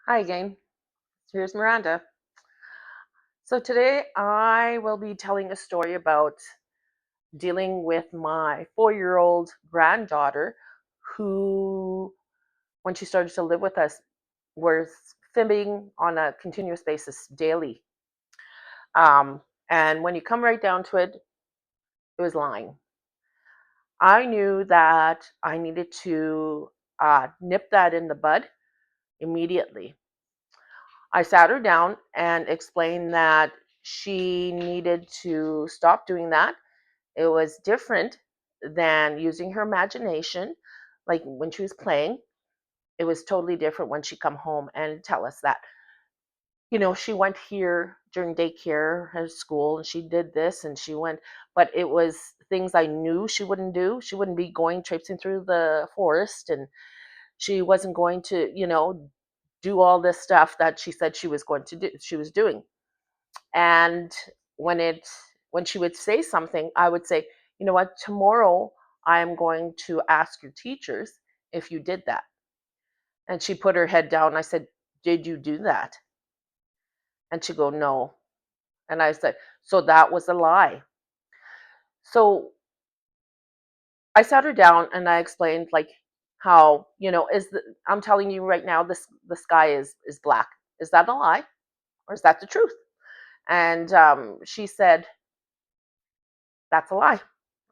Hi again. Here's Miranda. So today I will be telling a story about dealing with my 4-year-old granddaughter who, when she started to live with us, was fibbing on a continuous basis daily. Um, and when you come right down to it, it was lying. I knew that I needed to nip that in the bud immediately. I sat her down and explained that she needed to stop doing that. It was different than using her imagination, like when she was playing. It was totally different when she come home and tell us that, she went here during daycare at school and she did this and she went, but it was things I knew she wouldn't do. She wouldn't be going traipsing through the forest, and she wasn't going to, do all this stuff that she said she was going to do, she was doing. And when it when she would say something, I would say, you know what, tomorrow I am going to ask your teachers if you did that. And she put her head down. I said, did you do that? And she go, no. And I said, so that was a lie. So I sat her down and I explained, like, how, I'm telling you right now, the sky is black. Is that a lie, or is that the truth? And she said, that's a lie.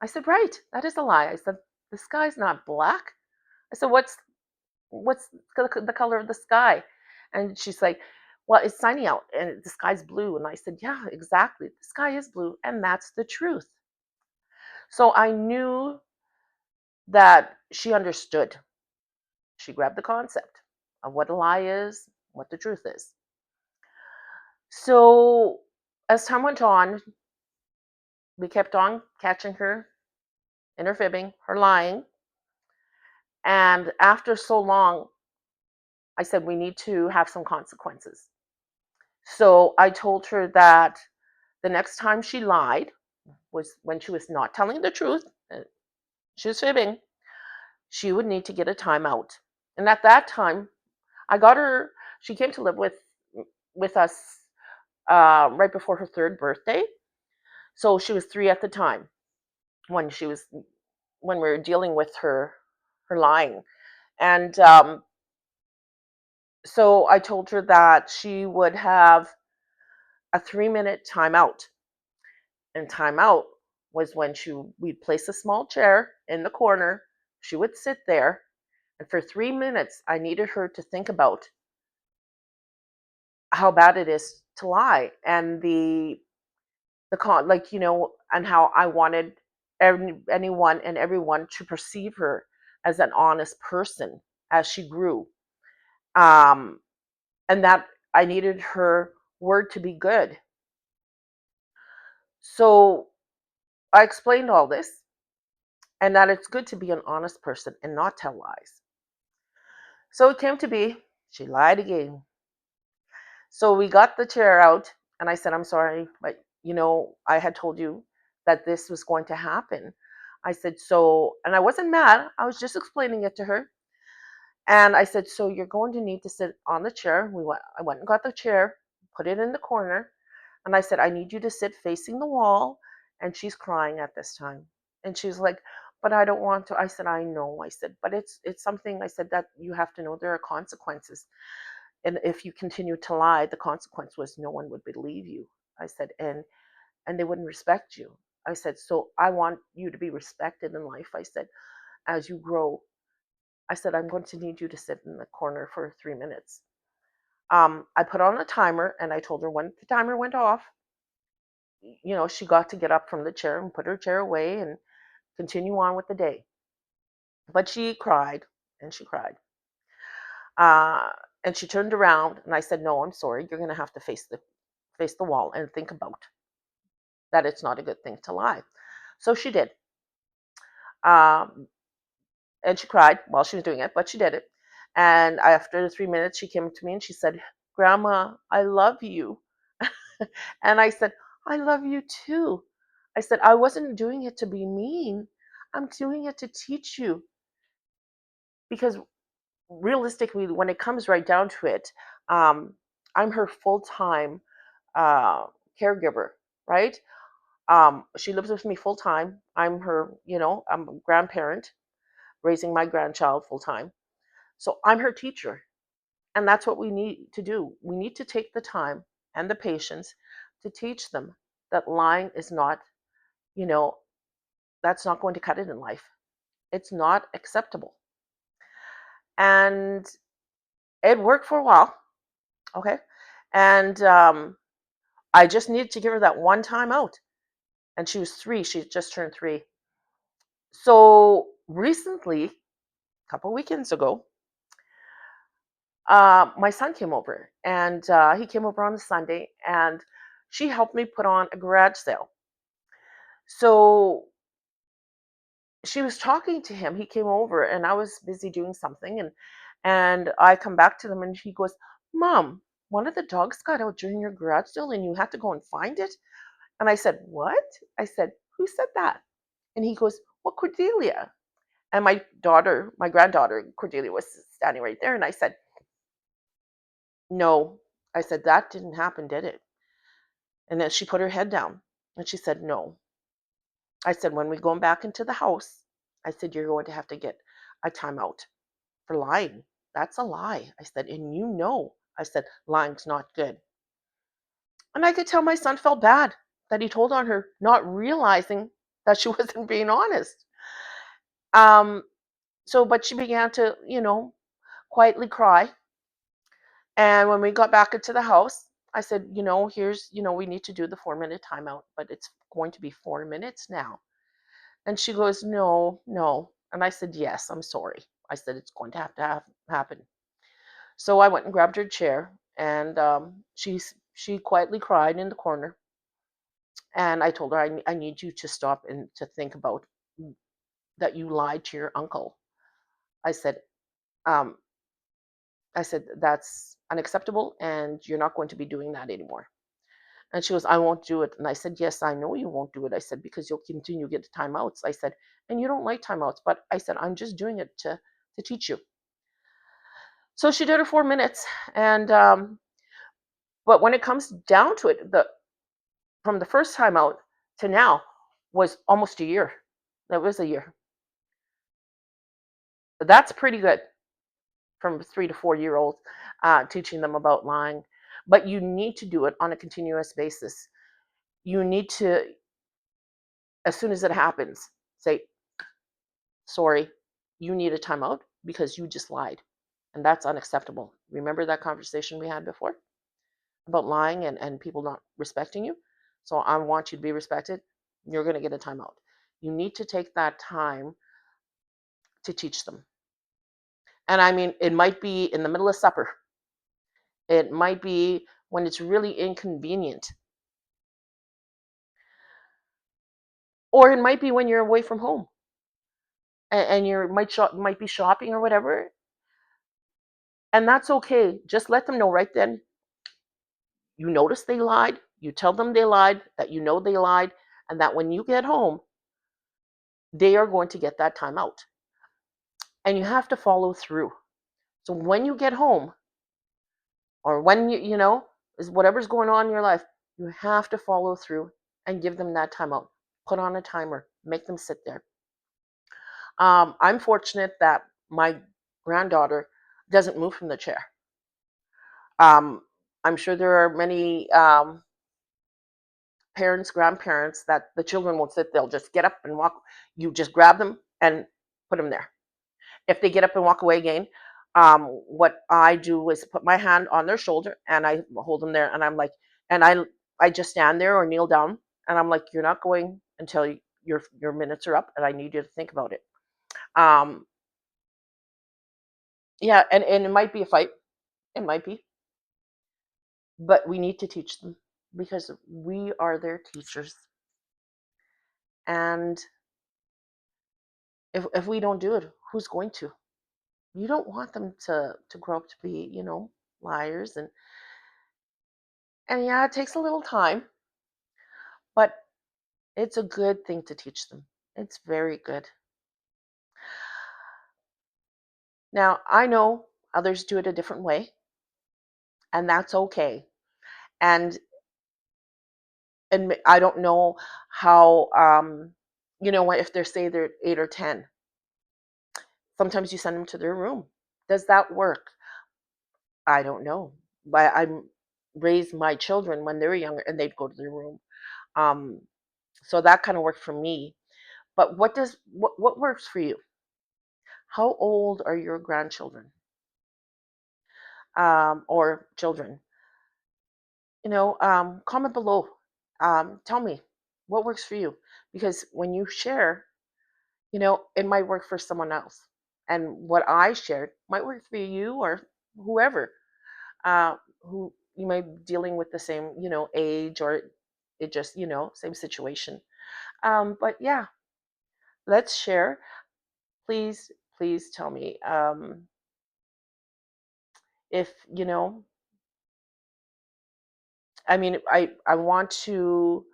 I said, right, that is a lie. I said, the sky's not black. I said, what's the color of the sky? And she's like, well, it's sunny out and the sky's blue. And I said, yeah, exactly. The sky is blue, and that's the truth. So I knew that she understood. She grabbed the concept of what a lie is, what the truth is. So as time went on, we kept on catching her in her fibbing, her lying. And after so long, I said, we need to have some consequences. So I told her that the next time she lied was when she was not telling the truth, she was fibbing, she would need to get a timeout. And at that time, I got her, she came to live with us right before her third birthday. So she was 3 at the time when when we were dealing with her lying. And so I told her that she would have a 3-minute timeout. And timeout was when we'd place a small chair in the corner. She would sit there, and for 3 minutes, I needed her to think about how bad it is to lie, and the con, like, and how I wanted anyone and everyone to perceive her as an honest person as she grew. Um, and that I needed her word to be good. So I explained all this, and that it's good to be an honest person and not tell lies. So it came to be, she lied again. So we got the chair out, and I said, I'm sorry, but I had told you that this was going to happen. I said, so, and I wasn't mad, I was just explaining it to her. And I said, so you're going to need to sit on the chair. I went and got the chair, put it in the corner, and I said, I need you to sit facing the wall. And she's crying at this time. And she's like, but I don't want to. I said, I know. I said, but it's something, I said, that you have to know there are consequences. And if you continue to lie, the consequence was no one would believe you. I said, and they wouldn't respect you. I said, so I want you to be respected in life. I said, as you grow, I said, I'm going to need you to sit in the corner for 3 minutes. I put on a timer, and I told her when the timer went off, she got to get up from the chair and put her chair away and continue on with the day. But she cried and she cried. Uh, and she turned around, and I said, no, I'm sorry. You're going to have to face the wall and think about that it's not a good thing to lie. So she did. Um, and she cried while she was doing it, but she did it. And after the 3 minutes, she came to me and she said, Grandma, I love you. And I said, I love you too. I said, I wasn't doing it to be mean. I'm doing it to teach you. Because realistically, when it comes right down to it, Um, I'm her full-time uh, caregiver, right? She lives with me full time. I'm her, I'm a grandparent raising my grandchild full time. So I'm her teacher. And that's what we need to do. We need to take the time and the patience to teach them that lying is not, you know, that's not going to cut it in life. It's not acceptable. And it worked for a while. Okay. And I just needed to give her that one time out. And she was 3. She just turned 3. So recently, a couple weekends ago, my son came over, and he came over on a Sunday, and she helped me put on a garage sale. So she was talking to him. He came over, and I was busy doing something, and I come back to them, and he goes, "Mom, one of the dogs got out during your garage sale, and you had to go and find it." And I said, "What?" I said, "Who said that?" And he goes, "Well, Cordelia." And my granddaughter Cordelia, was standing right there, and I said, "No." I said, "That didn't happen, did it?" And then she put her head down and she said, "No." I said, "When we go back into the house," I said, "you're going to have to get a timeout for lying. That's a lie." I said, "And you know," I said, "lying's not good." And I could tell my son felt bad that he told on her, not realizing that she wasn't being honest. Um, but she began to, quietly cry. And when we got back into the house, I said, we need to do the 4-minute timeout, but it's going to be 4 minutes now. And she goes, "No, no." And I said, "Yes, I'm sorry." I said, "It's going to happen." So I went and grabbed her chair, and she quietly cried in the corner. And I told her, I need you to stop and to think about that you lied to your uncle. I said, um, "That's unacceptable, and you're not going to be doing that anymore." And she goes, "I won't do it." And I said, "Yes, I know you won't do it." I said, "Because you'll continue to get timeouts." I said, "And you don't like timeouts." But I said, "I'm just doing it to teach you." So she did her 4 minutes. And but when it comes down to it, the from the first time out to now was almost a year. That was a year. But that's pretty good from 3 to 4 year olds, teaching them about lying. But you need to do it on a continuous basis. You need to, as soon as it happens, say, "Sorry, you need a timeout because you just lied. And that's unacceptable." Remember that conversation we had before about lying and people not respecting you? So I want you to be respected. You're going to get a timeout. You need to take that time to teach them. And I mean, it might be in the middle of supper, it might be when it's really inconvenient, or it might be when you're away from home and you might be shopping or whatever. And that's okay. Just let them know right then. You notice they lied, you tell them they lied, that you know they lied, and that when you get home, they are going to get that time out. And you have to follow through. So when you get home, or when is whatever's going on in your life, you have to follow through and give them that time out. Put on a timer, make them sit there. I'm fortunate that my granddaughter doesn't move from the chair. Um, I'm sure there are many parents, grandparents, that the children won't sit. They'll just get up and walk. You just grab them and put them there. If they get up and walk away again, what I do is put my hand on their shoulder and I hold them there, and I'm like, and I just stand there or kneel down, and I'm like, "You're not going until your minutes are up, and I need you to think about it." Um, yeah, and it might be a fight. It might be, but we need to teach them because we are their teachers. And if we don't do it, who's going to? You don't want them to grow up to be, liars. And yeah, it takes a little time, but it's a good thing to teach them. It's very good. Now, I know others do it a different way. and that's okay. And I don't know how, if they say they're 8 or 10, sometimes you send them to their room. Does that work? I don't know. But I raised my children when they were younger and they'd go to their room. Um, so that kind of worked for me. But what works for you? How old are your grandchildren, or children? Comment below. Tell me what works for you, because when you share, it might work for someone else, and what I shared might work for you or whoever, who you might be dealing with the same, age, or it just, same situation. But yeah, let's share. Please, please tell me, if I mean, I want to,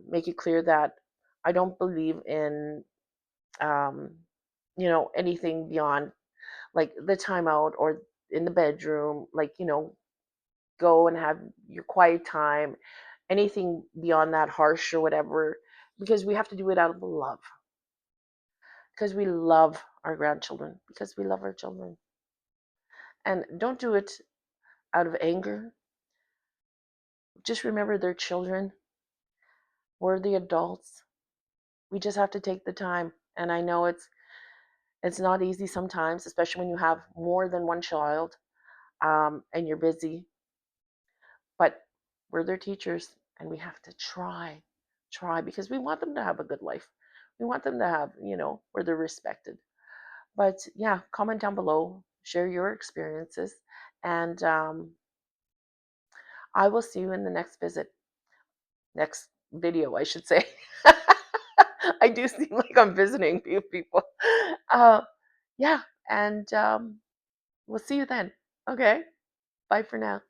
make it clear that I don't believe in, um, anything beyond like the timeout or in the bedroom, like, go and have your quiet time. Anything beyond that, harsh or whatever, because we have to do it out of love, because we love our grandchildren, because we love our children. And don't do it out of anger. Just remember they're children. We're the adults. We just have to take the time. And I know it's not easy sometimes, especially when you have more than one child, and you're busy. But we're their teachers, and we have to try, because we want them to have a good life. We want them to have, where they're respected. But yeah, comment down below, share your experiences, and I will see you in the next video, I should say. I do seem like I'm visiting people. Uh, yeah, and we'll see you then. Okay, bye for now.